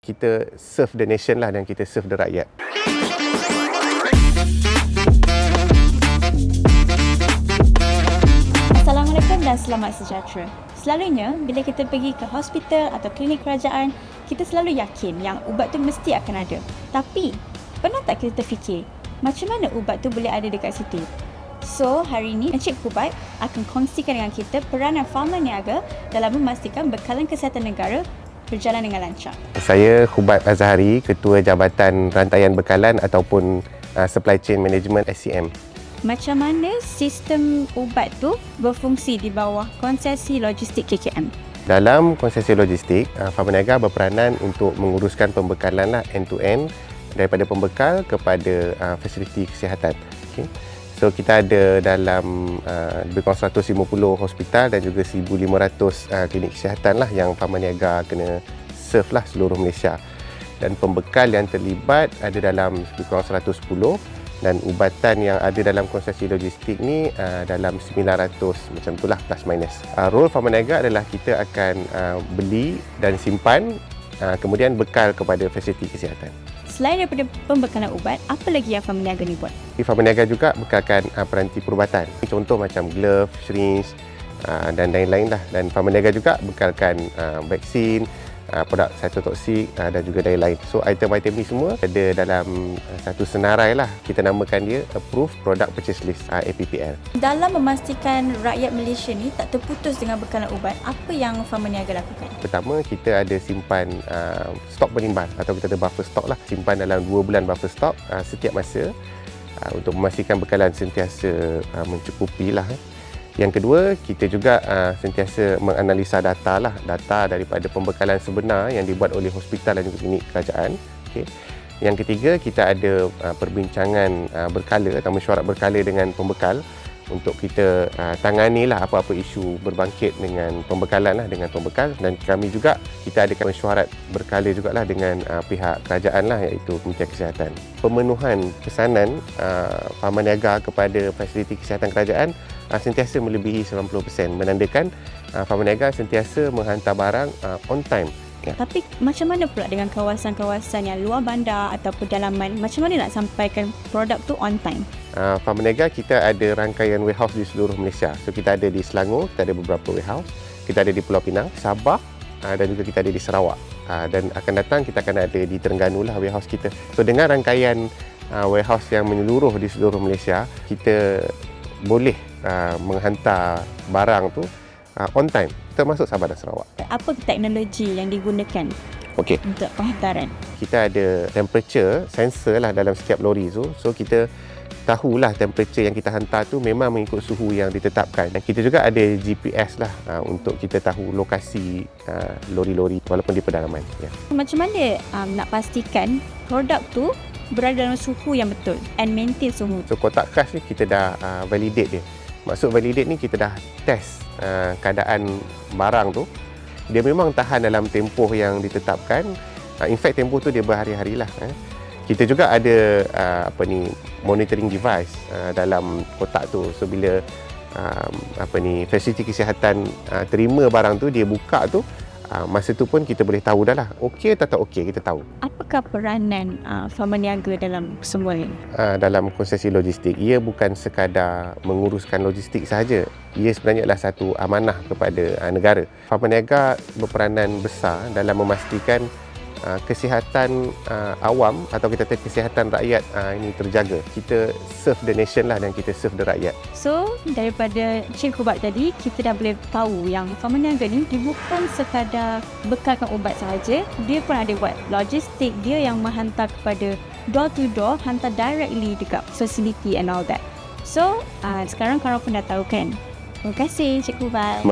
Kita serve the nation lah dan kita serve the rakyat. Assalamualaikum dan selamat sejahtera. Selalunya, bila kita pergi ke hospital atau klinik kerajaan, kita selalu yakin yang ubat tu mesti akan ada. Tapi, pernah tak kita terfikir, macam mana ubat tu boleh ada dekat situ? So, hari ini Encik Kubat akan kongsikan dengan kita peranan Pharma Niaga dalam memastikan bekalan kesihatan negara berjalan dengan lancar. Saya Kubat Azhari, Ketua Jabatan Rantaian Bekalan ataupun Supply Chain Management SCM. Macam mana sistem ubat tu berfungsi di bawah konsesi logistik KKM? Dalam konsesi logistik, Pharma Niaga berperanan untuk menguruskan pembekalan lah end-to-end daripada pembekal kepada fasiliti kesihatan. Okay. So kita ada dalam lebih kurang 150 hospital dan juga 1,500 klinik kesihatan lah yang Pharma Niaga kena serve lah seluruh Malaysia. Dan pembekal yang terlibat ada dalam lebih kurang 110 dan ubatan yang ada dalam konsesi logistik ni dalam 900 macam itulah plus minus. Role Pharma Niaga adalah kita akan beli dan simpan kemudian bekal kepada fasiliti kesihatan. Selain daripada pembekalan ubat, apa lagi yang Pharma Niaga ni buat? Pharma Niaga juga bekalkan peranti perubatan. Contoh macam glove, syringe dan lain-lain lah. Dan Pharma Niaga juga bekalkan vaksin, produk cytotoksik dan juga lain-lain. So item-item ni semua ada dalam satu senarai lah. Kita namakan dia Approved Product Purchase List, APPL. Dalam memastikan rakyat Malaysia ni tak terputus dengan bekalan ubat, apa yang Pharma Niaga lakukan? Pertama, kita ada simpan stok penimbang atau kita ada buffer stok lah. Simpan dalam 2 bulan buffer stok setiap masa untuk memastikan bekalan sentiasa mencukupi lah. Yang kedua, kita juga sentiasa menganalisa data lah, data daripada pembekalan sebenar yang dibuat oleh hospital dan juga klinik kerajaan. Okay. Yang ketiga, kita ada perbincangan berkala atau mesyuarat berkala dengan pembekal untuk kita tangani lah apa-apa isu berbangkit dengan pembekalan lah, dengan pembekal. Dan kami juga, kita ada mesyuarat berkala jugalah dengan pihak kerajaan lah, iaitu Kementerian Kesihatan. Pemenuhan pesanan Pharma Niaga kepada fasiliti kesihatan kerajaan sentiasa melebihi 90%, menandakan Pharma Niaga sentiasa menghantar barang on time. Ya. Tapi macam mana pula dengan kawasan-kawasan yang luar bandar ataupun dalaman? Macam mana nak sampaikan produk tu on time? Pharma Niaga kita ada rangkaian warehouse di seluruh Malaysia. So kita ada di Selangor, kita ada beberapa warehouse. Kita ada di Pulau Pinang, Sabah dan juga kita ada di Sarawak. Dan akan datang kita akan ada di Terengganu lah warehouse kita. So dengan rangkaian warehouse yang menyeluruh di seluruh Malaysia, kita boleh menghantar barang tu on time, termasuk Sabah dan Sarawak. Apa teknologi yang digunakan untuk penghantaran? Kita ada temperature sensor lah dalam setiap lori tu. So kita tahulah temperature yang kita hantar tu memang mengikut suhu yang ditetapkan. Dan kita juga ada GPS lah untuk kita tahu lokasi lori-lori walaupun di pedalaman. Ya. Macam mana nak pastikan produk tu berada dalam suhu yang betul and maintain suhu? So kotak khas ni kita dah validate dia. Maksud validate ni kita dah test keadaan barang tu. Dia memang tahan dalam tempoh yang ditetapkan. In fact tempoh tu dia berhari-hari lah. Kita juga ada monitoring device dalam kotak tu. So bila fasiliti kesihatan terima barang tu, dia buka tu, masa tu pun kita boleh tahu dah lah okey atau tak okey, kita tahu. Apakah peranan Pharma Niaga dalam semua ini? Dalam konsesi logistik, ia bukan sekadar menguruskan logistik sahaja. Ia sebenarnya adalah satu amanah kepada negara. Pharma Niaga berperanan besar dalam memastikan kesihatan awam atau kita kata kesihatan rakyat ini terjaga. Kita serve the nation lah dan kita serve the rakyat. So, daripada Encik Kubat tadi, kita dah boleh tahu yang Pharma Niaga ni dia bukan sekadar bekalkan ubat sahaja. Dia pun ada buat logistik dia yang menghantar kepada door to door, hantar directly dekat facility and all that. So, sekarang korang pun dah tahu kan? Terima kasih Encik Kubat.